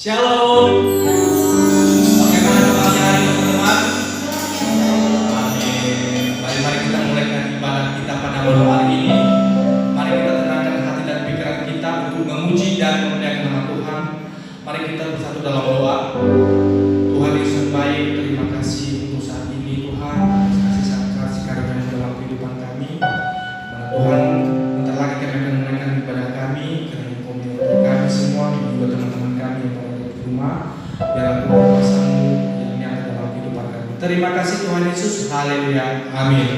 Shalom. Bagaimana kabarnya hari ini, teman-teman? Amin. Mari kita mulaikan ibadah kita pada malam hari ini. Mari kita tenangkan hati dan pikiran kita untuk memuji dan memuliakan nama Tuhan. Mari kita bersatu dalam doa. Tuhan Yesus baik, terima kasih untuk saat ini Tuhan. Kasih karunia dalam kehidupan kami. Mana Tuhan, bentar lagi kami akan menaikkan ibadah kami. Karena Engkau menyertai kami semua, juga teman-teman kami yang berada di rumah. Biarlah Tuhan kuasa-Mu yang nyata dalam kehidupan kami. Terima kasih Tuhan Yesus. Haleluya. Amin.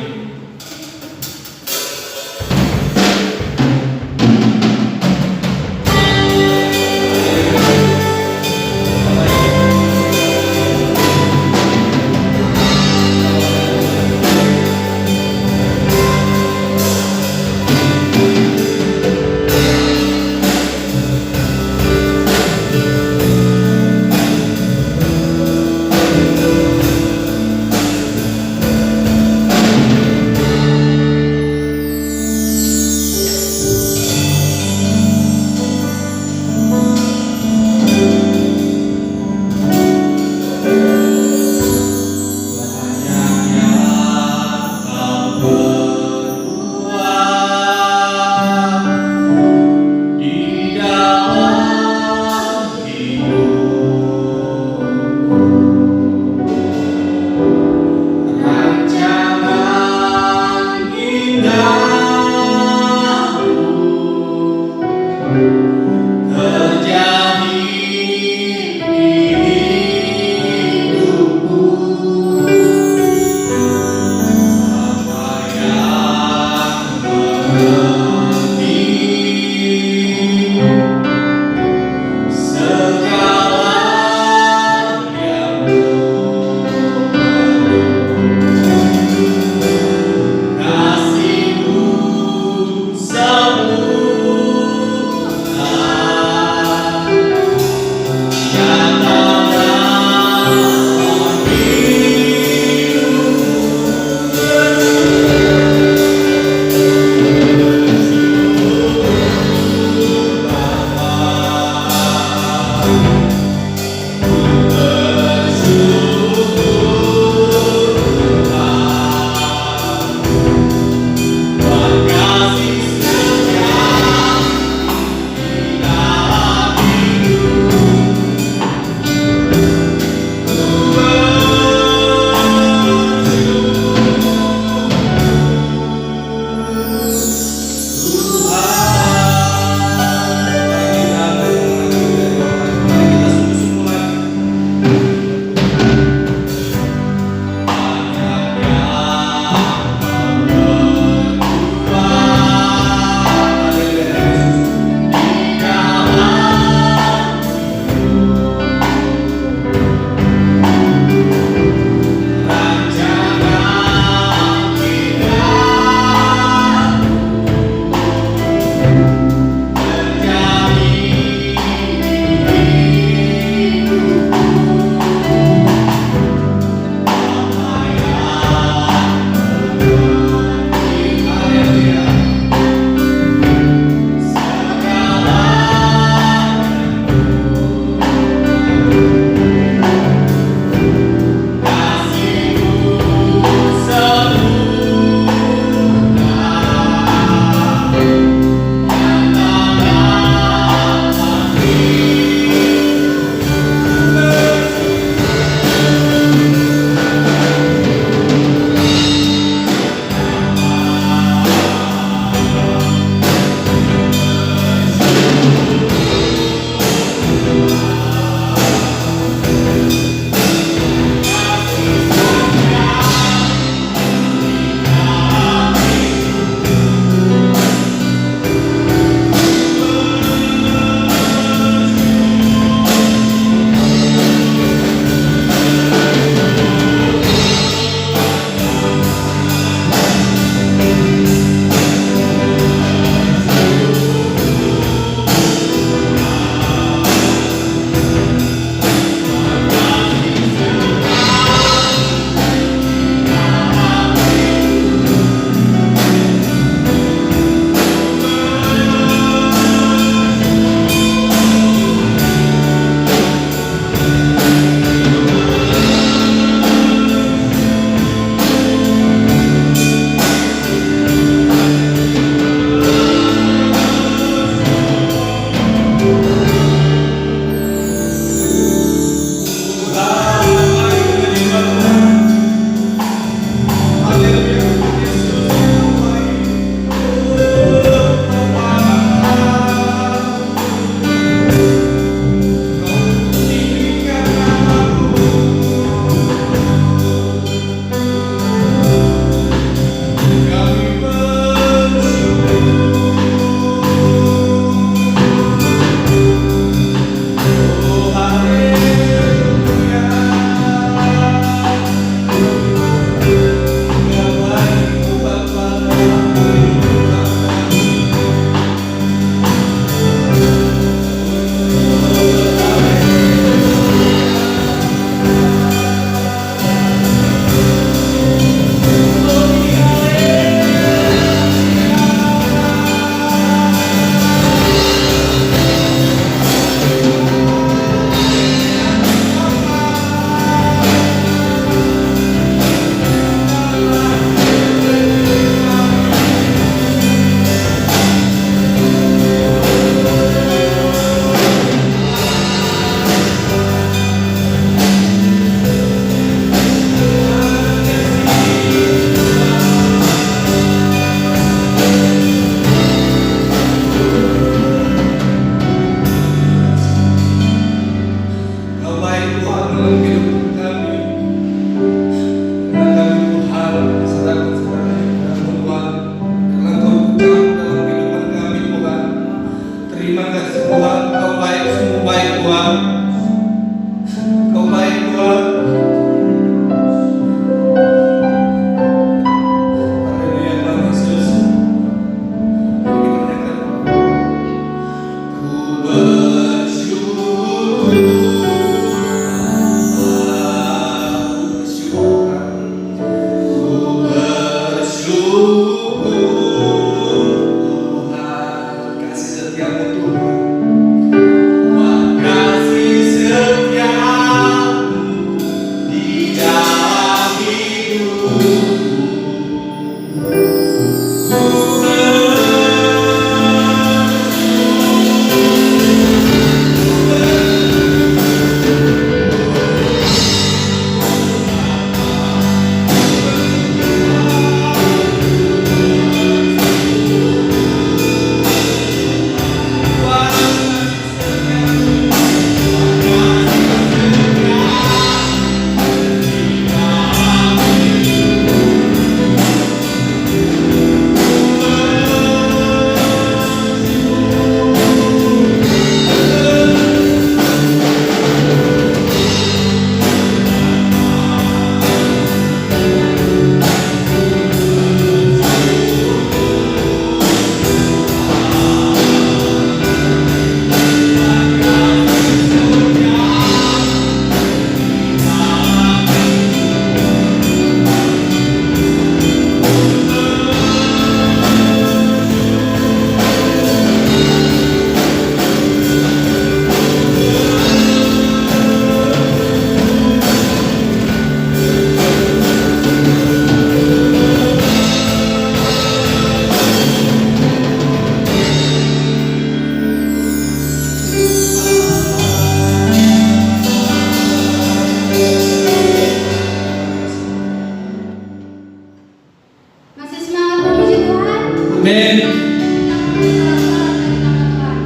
Amin.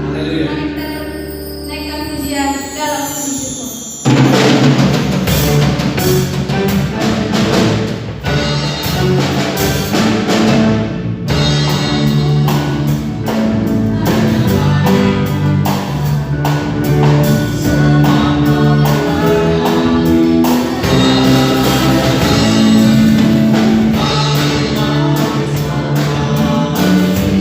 Haleluya. Mari kita naikkan pujian dalam puji syukur. Hãy subscribe cho kênh Ghiền Mì Gõ để không bỏ lỡ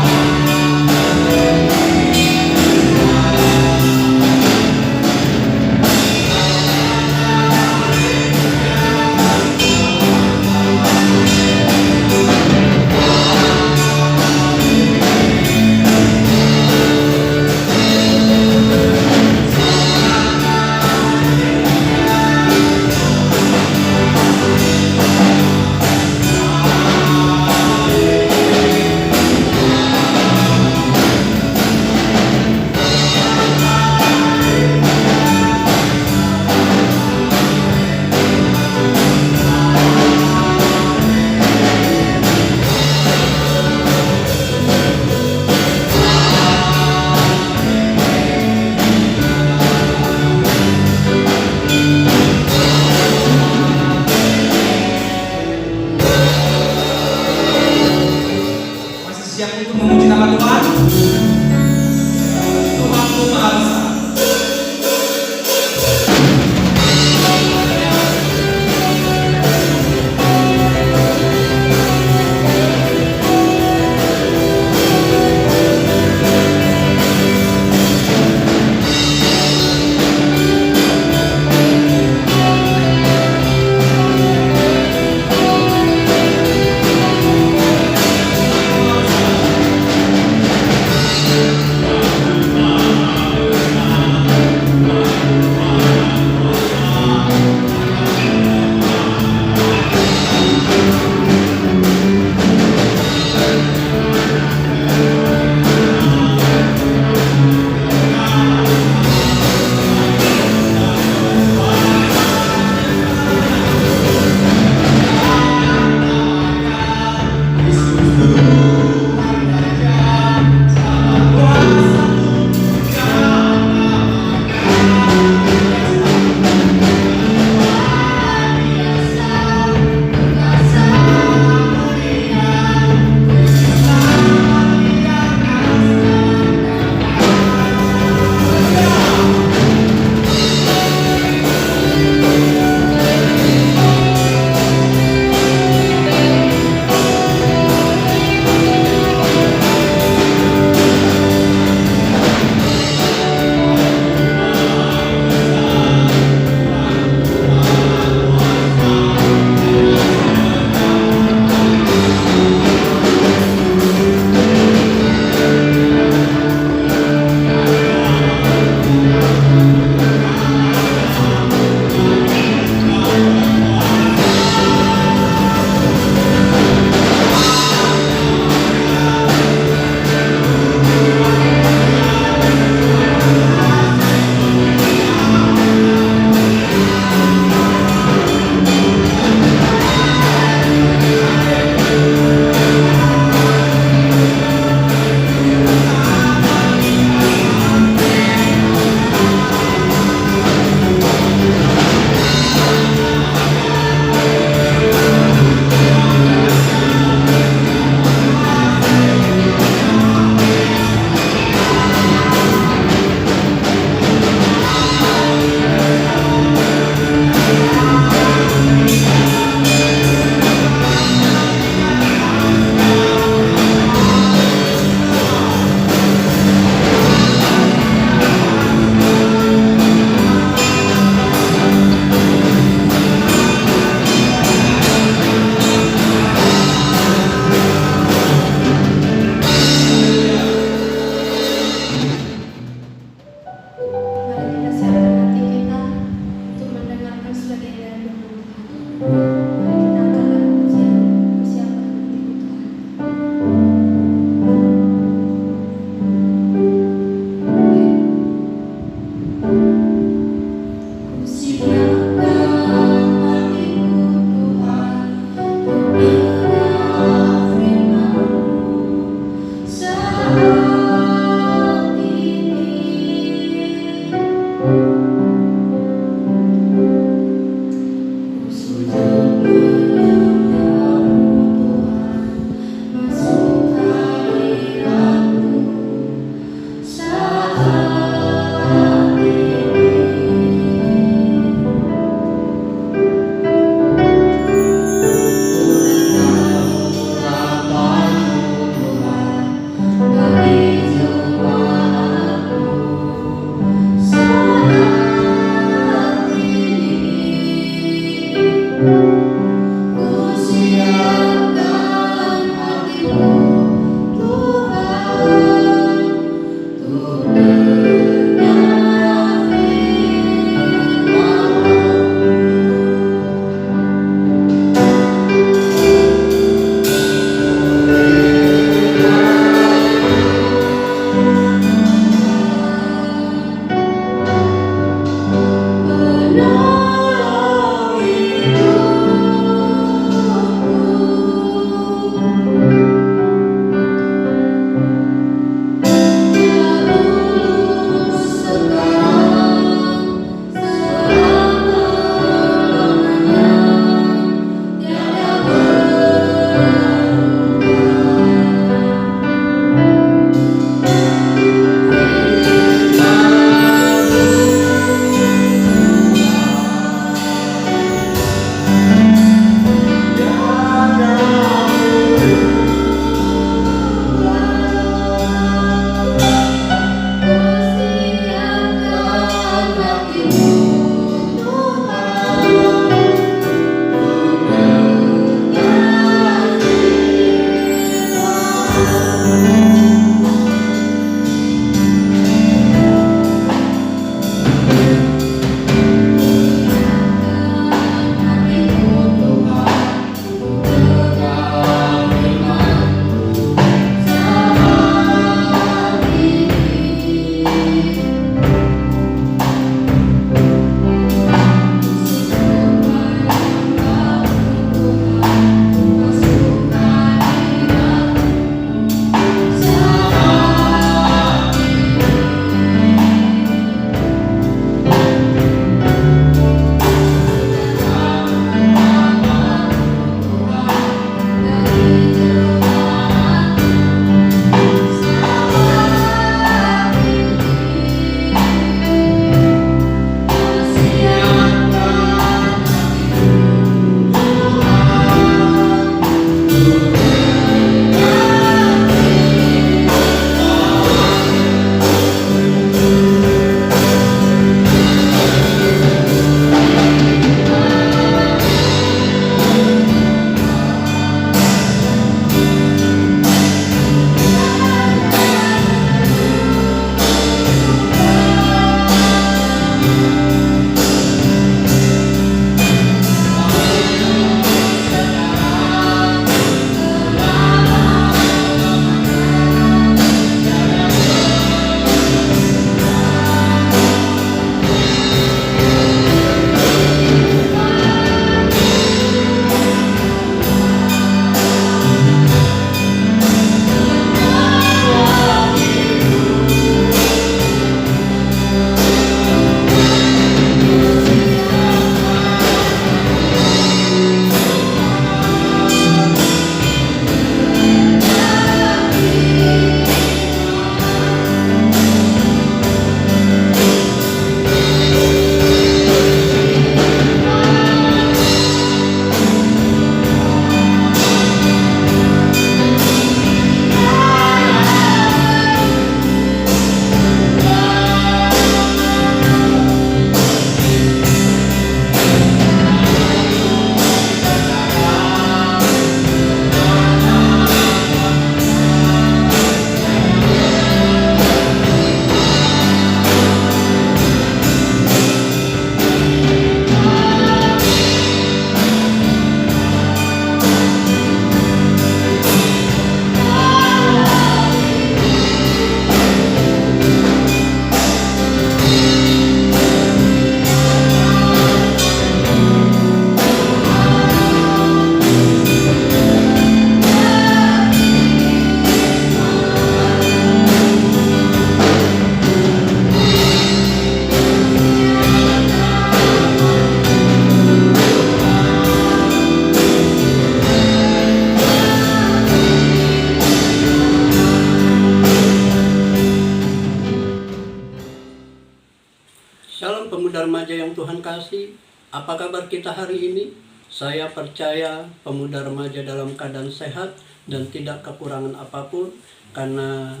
Shalom pemuda remaja yang Tuhan kasih. Apa kabar kita hari ini? Saya percaya pemuda remaja dalam keadaan sehat dan tidak kekurangan apapun, karena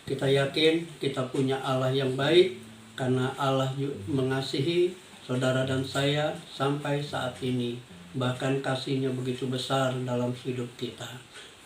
kita yakin kita punya Allah yang baik, karena Allah mengasihi saudara dan saya sampai saat ini. Bahkan kasihnya begitu besar dalam hidup kita.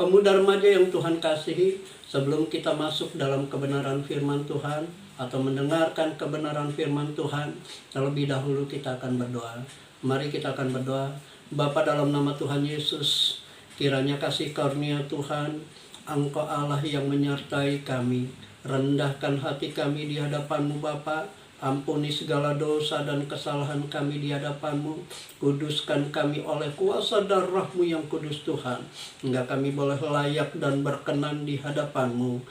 Pemuda remaja yang Tuhan kasihi, sebelum kita masuk dalam kebenaran firman Tuhan atau mendengarkan kebenaran firman Tuhan, terlebih dahulu kita akan berdoa. Mari kita akan berdoa. Bapa, dalam nama Tuhan Yesus, kiranya kasih karunia Tuhan, Engkau Allah yang menyertai kami. Rendahkan hati kami di hadapan-Mu Bapa. Ampuni segala dosa dan kesalahan kami di hadapan-Mu. Kuduskan kami oleh kuasa darah-Mu yang kudus Tuhan, hingga kami boleh layak dan berkenan di hadapan-Mu.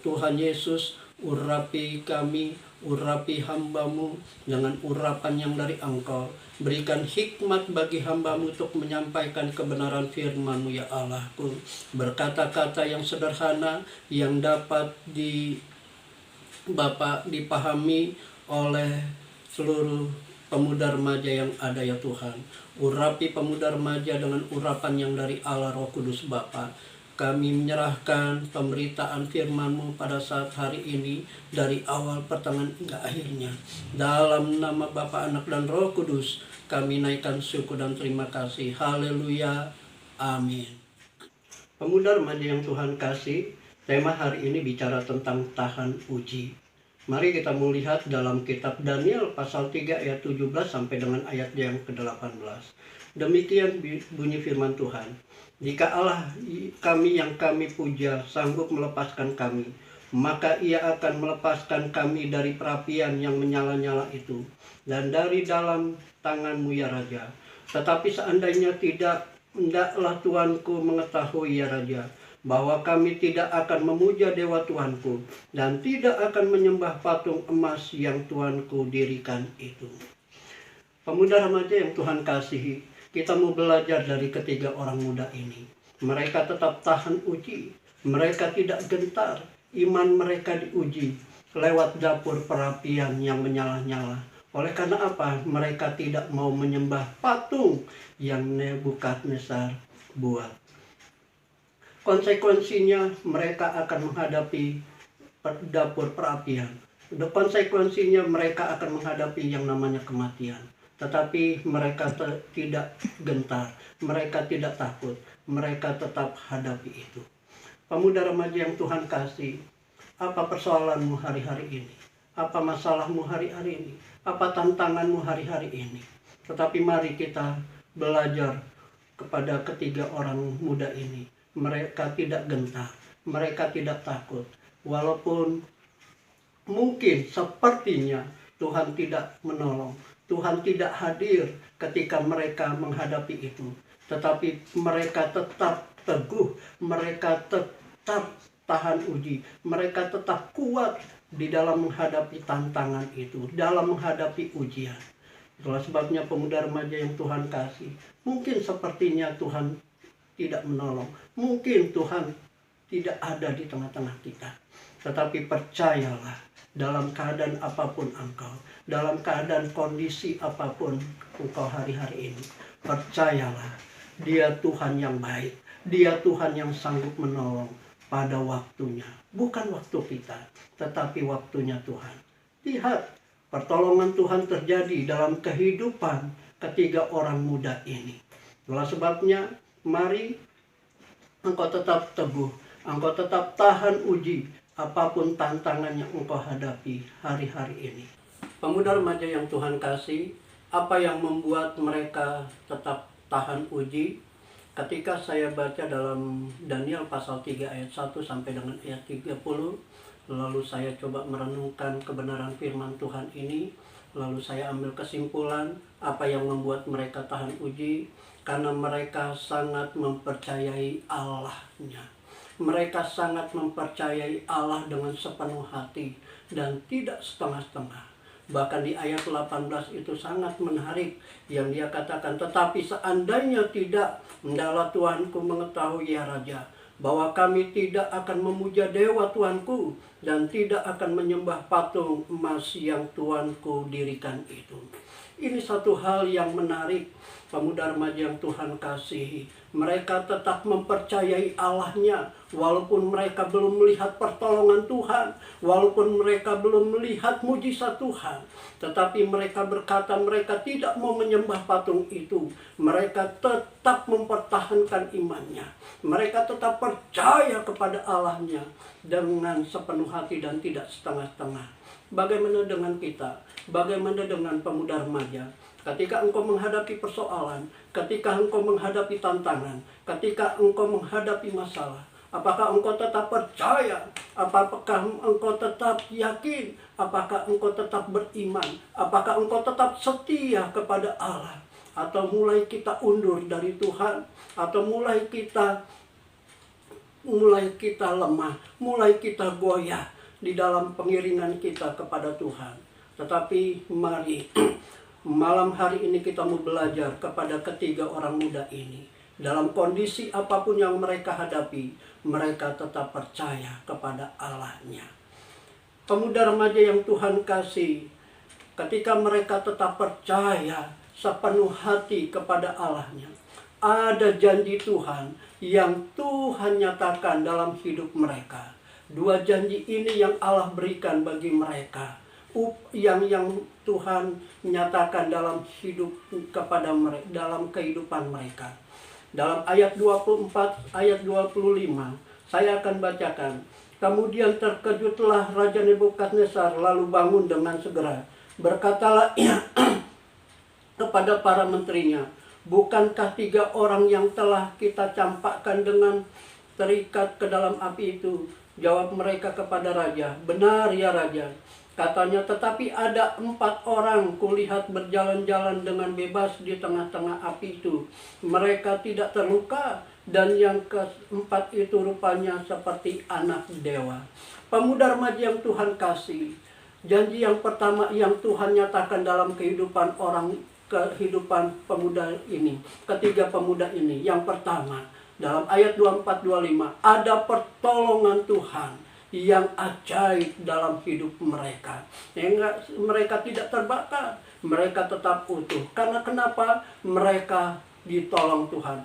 Tuhan Yesus, urapi kami, urapi hamba-Mu dengan urapan yang dari Engkau. Berikan hikmat bagi hamba-Mu untuk menyampaikan kebenaran firman-Mu ya Allahku. Berkata-kata yang sederhana yang dapat dipahami oleh seluruh pemuda remaja yang ada ya Tuhan. Urapi pemuda remaja dengan urapan yang dari Allah Roh Kudus Bapa. Kami menyerahkan pemberitaan firman-Mu pada saat hari ini dari awal pertengahan hingga akhirnya. Dalam nama Bapa, Anak, dan Roh Kudus kami naikkan syukur dan terima kasih. Haleluya. Amin. Pemuda remaja yang Tuhan kasih, tema hari ini bicara tentang tahan uji. Mari kita melihat dalam kitab Daniel pasal 3 ayat 17 sampai dengan ayat yang ke-18. Demikian bunyi firman Tuhan. Jika Allah kami yang kami puja sanggup melepaskan kami, maka Ia akan melepaskan kami dari perapian yang menyala-nyala itu dan dari dalam tangan-Mu ya Raja. Tetapi seandainya tidak, hendaklah Tuanku mengetahui ya Raja, bahwa kami tidak akan memuja dewa Tuanku dan tidak akan menyembah patung emas yang Tuanku dirikan itu. Pemuda remaja yang Tuhan kasihi, kita mau belajar dari ketiga orang muda ini. Mereka tetap tahan uji, mereka tidak gentar, iman mereka diuji lewat dapur perapian yang menyala-nyala. Oleh karena apa? Mereka tidak mau menyembah patung yang Nebukadnezar buat. Konsekuensinya mereka akan menghadapi dapur perapian. Konsekuensinya mereka akan menghadapi yang namanya kematian. Tetapi mereka tidak gentar, mereka tidak takut, mereka tetap hadapi itu. Pemuda remaja yang Tuhan kasih, apa persoalanmu hari-hari ini? Apa masalahmu hari-hari ini? Apa tantanganmu hari-hari ini? Tetapi mari kita belajar kepada ketiga orang muda ini. Mereka tidak gentar, mereka tidak takut. Walaupun mungkin sepertinya Tuhan tidak menolong, Tuhan tidak hadir ketika mereka menghadapi itu. Tetapi mereka tetap teguh, mereka tetap tahan uji, mereka tetap kuat di dalam menghadapi tantangan itu, dalam menghadapi ujian. Itulah sebabnya pemuda remaja yang Tuhan kasih, mungkin sepertinya Tuhan tidak menolong, mungkin Tuhan tidak ada di tengah-tengah kita. Tetapi percayalah, dalam keadaan apapun engkau, dalam keadaan kondisi apapun engkau hari-hari ini, percayalah, Dia Tuhan yang baik, Dia Tuhan yang sanggup menolong pada waktunya. Bukan waktu kita, tetapi waktunya Tuhan. Lihat, pertolongan Tuhan terjadi dalam kehidupan ketiga orang muda ini. Itulah sebabnya, mari engkau tetap teguh, engkau tetap tahan uji, apapun tantangan yang engkau hadapi hari-hari ini. Pemuda remaja yang Tuhan kasih, apa yang membuat mereka tetap tahan uji? Ketika saya baca dalam Daniel pasal 3 ayat 1 sampai dengan ayat 30, lalu saya coba merenungkan kebenaran firman Tuhan ini, lalu saya ambil kesimpulan apa yang membuat mereka tahan uji. Karena mereka sangat mempercayai Allah-Nya. Mereka sangat mempercayai Allah dengan sepenuh hati dan tidak setengah-setengah. Bahkan di ayat 18 itu sangat menarik yang dia katakan, tetapi seandainya tidak, hendaklah Tuanku mengetahui ya Raja, bahwa kami tidak akan memuja dewa Tuanku dan tidak akan menyembah patung emas yang Tuanku dirikan itu. Ini satu hal yang menarik. pemuda remaja yang Tuhan kasihi, mereka tetap mempercayai Allahnya, walaupun mereka belum melihat pertolongan Tuhan, walaupun mereka belum melihat mujizat Tuhan. Tetapi mereka berkata mereka tidak mau menyembah patung itu. Mereka tetap mempertahankan imannya. Mereka tetap percaya kepada Allahnya dengan sepenuh hati dan tidak setengah-setengah. Bagaimana dengan kita? Bagaimana dengan pemuda remaja? Ketika engkau menghadapi persoalan, ketika engkau menghadapi tantangan, ketika engkau menghadapi masalah, apakah engkau tetap percaya? Apakah engkau tetap yakin? Apakah engkau tetap beriman? Apakah engkau tetap setia kepada Allah? Atau mulai kita undur dari Tuhan? Atau mulai kita lemah, mulai kita goyah di dalam pengiringan kita kepada Tuhan? Tetapi mari malam hari ini kita mau belajar kepada ketiga orang muda ini. Dalam kondisi apapun yang mereka hadapi, mereka tetap percaya kepada Allahnya. Pemuda remaja yang Tuhan kasih, ketika mereka tetap percaya sepenuh hati kepada Allahnya, ada janji Tuhan yang Tuhan nyatakan dalam hidup mereka. Dua janji ini yang Allah berikan bagi mereka, yang Tuhan nyatakan dalam hidup kepada mereka, dalam kehidupan mereka. Dalam ayat 24, ayat 25, saya akan bacakan. Kemudian terkejutlah Raja Nebukadnezar lalu bangun dengan segera. Berkatalah ia kepada para menterinya, bukankah 3 orang yang telah kita campakkan dengan terikat ke dalam api itu? Jawab mereka kepada raja, benar ya raja. Katanya, tetapi ada 4 orang kulihat berjalan-jalan dengan bebas di tengah-tengah api itu. Mereka tidak terluka, dan yang keempat itu rupanya seperti anak dewa. Pemuda remaja yang Tuhan kasih, janji yang pertama yang Tuhan nyatakan dalam kehidupan pemuda ini, ketiga pemuda ini. Yang pertama, dalam ayat 24-25, ada pertolongan Tuhan yang ajaib dalam hidup mereka. Mereka tidak terbakar, mereka tetap utuh. Karena kenapa? Mereka ditolong Tuhan.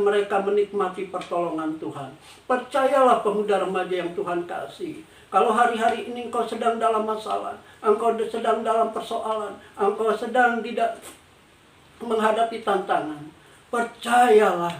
Mereka menikmati pertolongan Tuhan. Percayalah pemuda remaja yang Tuhan kasih. Kalau hari-hari ini engkau sedang dalam masalah, engkau sedang dalam persoalan, engkau sedang tidak menghadapi tantangan, percayalah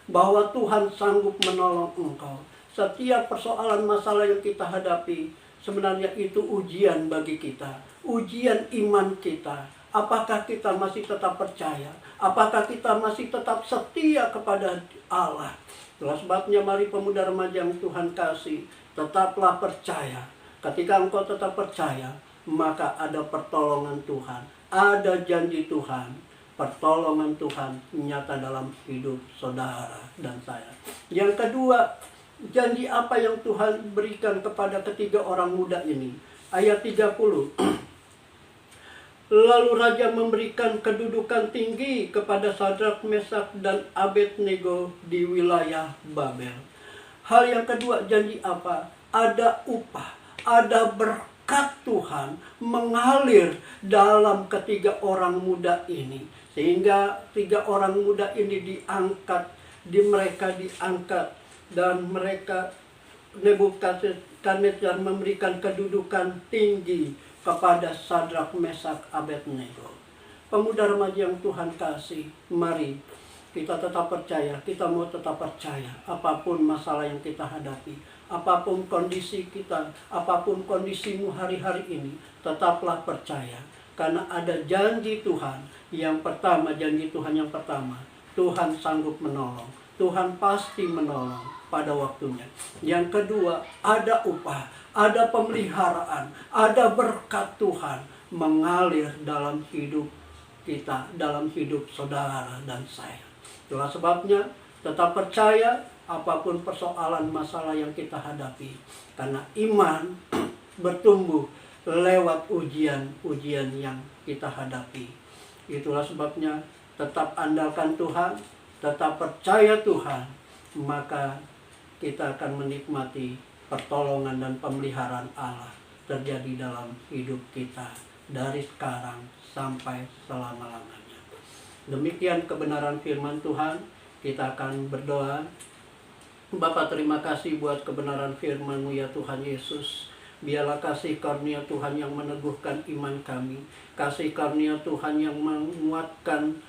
bahwa Tuhan sanggup menolong engkau. Setiap persoalan masalah yang kita hadapi, sebenarnya itu ujian bagi kita. Ujian iman kita. Apakah kita masih tetap percaya? Apakah kita masih tetap setia kepada Allah? Itulah sebabnya mari pemuda remaja yang Tuhan kasih, tetaplah percaya. Ketika engkau tetap percaya, maka ada pertolongan Tuhan. Ada janji Tuhan. Pertolongan Tuhan nyata dalam hidup saudara dan saya. Yang kedua, janji apa yang Tuhan berikan kepada ketiga orang muda ini? Ayat 30. Lalu raja memberikan kedudukan tinggi kepada Sadrak, Mesak, dan Abednego di wilayah Babel. Hal yang kedua, janji apa? Ada upah, ada berkat Tuhan mengalir dalam ketiga orang muda ini. Sehingga 3 orang muda ini diangkat, mereka diangkat. Dan mereka, Nebukadnezar memberikan kedudukan tinggi kepada Sadrak, Mesak, Abednego. Pemuda remaja yang Tuhan kasih, mari kita tetap percaya. Kita mau tetap percaya apapun masalah yang kita hadapi, apapun kondisi kita, apapun kondisimu hari-hari ini, tetaplah percaya. Karena ada janji Tuhan yang pertama, janji Tuhan yang pertama, Tuhan sanggup menolong. Tuhan pasti menolong pada waktunya. Yang kedua, ada upah, ada pemeliharaan, ada berkat Tuhan mengalir dalam hidup kita, dalam hidup saudara dan saya. Itulah sebabnya tetap percaya apapun persoalan masalah yang kita hadapi. Karena iman bertumbuh lewat ujian-ujian yang kita hadapi. Itulah sebabnya tetap andalkan Tuhan, tetap percaya Tuhan, maka kita akan menikmati pertolongan dan pemeliharaan Allah terjadi dalam hidup kita dari sekarang sampai selama-lamanya. Demikian kebenaran firman Tuhan. Kita akan berdoa. Bapa, terima kasih buat kebenaran firman-Mu ya Tuhan Yesus. Biarlah kasih karunia Tuhan yang meneguhkan iman kami. Kasih karunia Tuhan yang menguatkan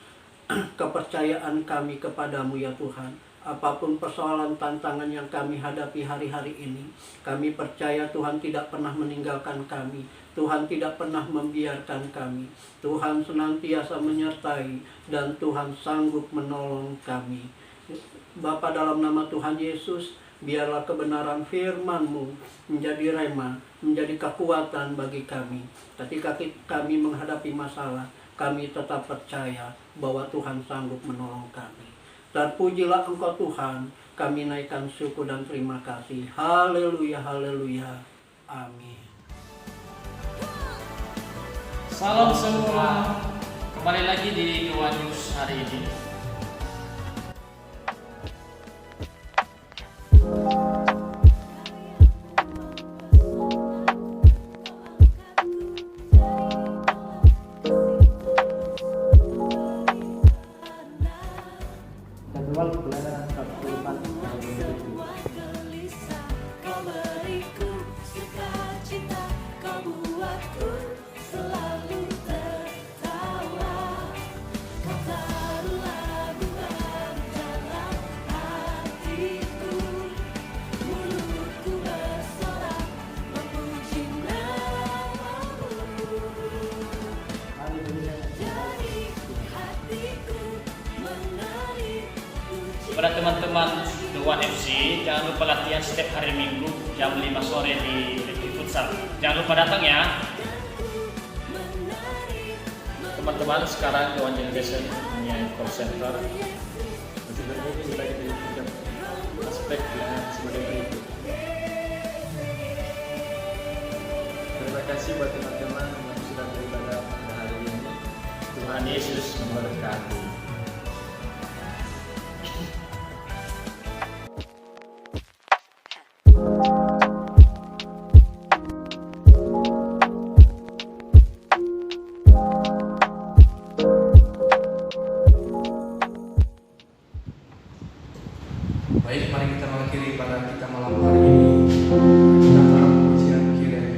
kepercayaan kami kepadamu ya Tuhan. Apapun persoalan tantangan yang kami hadapi hari-hari ini, kami percaya Tuhan tidak pernah meninggalkan kami. Tuhan tidak pernah membiarkan kami. Tuhan senantiasa menyertai dan Tuhan sanggup menolong kami. Bapa, dalam nama Tuhan Yesus, biarlah kebenaran firman-Mu menjadi rema, menjadi kekuatan bagi kami. Ketika kami menghadapi masalah, kami tetap percaya bahwa Tuhan sanggup menolong kami. Terpujilah Engkau Tuhan, kami naikkan syukur dan terima kasih. Haleluya, haleluya. Amin. Salam semua, kembali lagi di Dewa News hari ini. Jadwal pelajaran Sabtu pagi. Kau beriku sukacita, kau buatku selalu tertawa. Kau taruh lagu baru dalam hatiku, mulutku bersorak memuji namamu. Dari hatiku mengalir. Pada teman-teman The One FC, jangan lupa latihan setiap hari Minggu jam 5 sore di futsal. Jangan lupa datang ya. Teman-teman, sekarang The One Generation punya call center. Sebenarnya ini dibagi dari 3 aspek sebagai berikut. Terima kasih buat teman-teman yang sudah beribadah pada hari ini. Tuhan Yesus memberkati. Baik, mari kita mengakhiri pada kita malam hari ini. Kita dalam pujian Kyrie.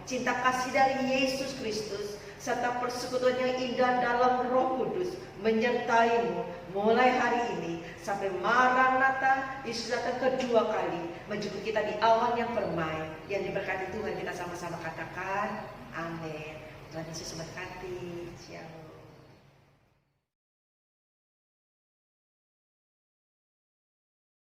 cinta kasih dari Yesus Kristus, serta persekutuan yang indah dalam Roh Kudus menyertaimu mulai hari ini sampai Maranatha, Yesus datang kedua kali menjemput kita di awan yang permai. Yang diberkati Tuhan, kita sama-sama katakan amin. Tuhan Yesus memberkati. Shalom.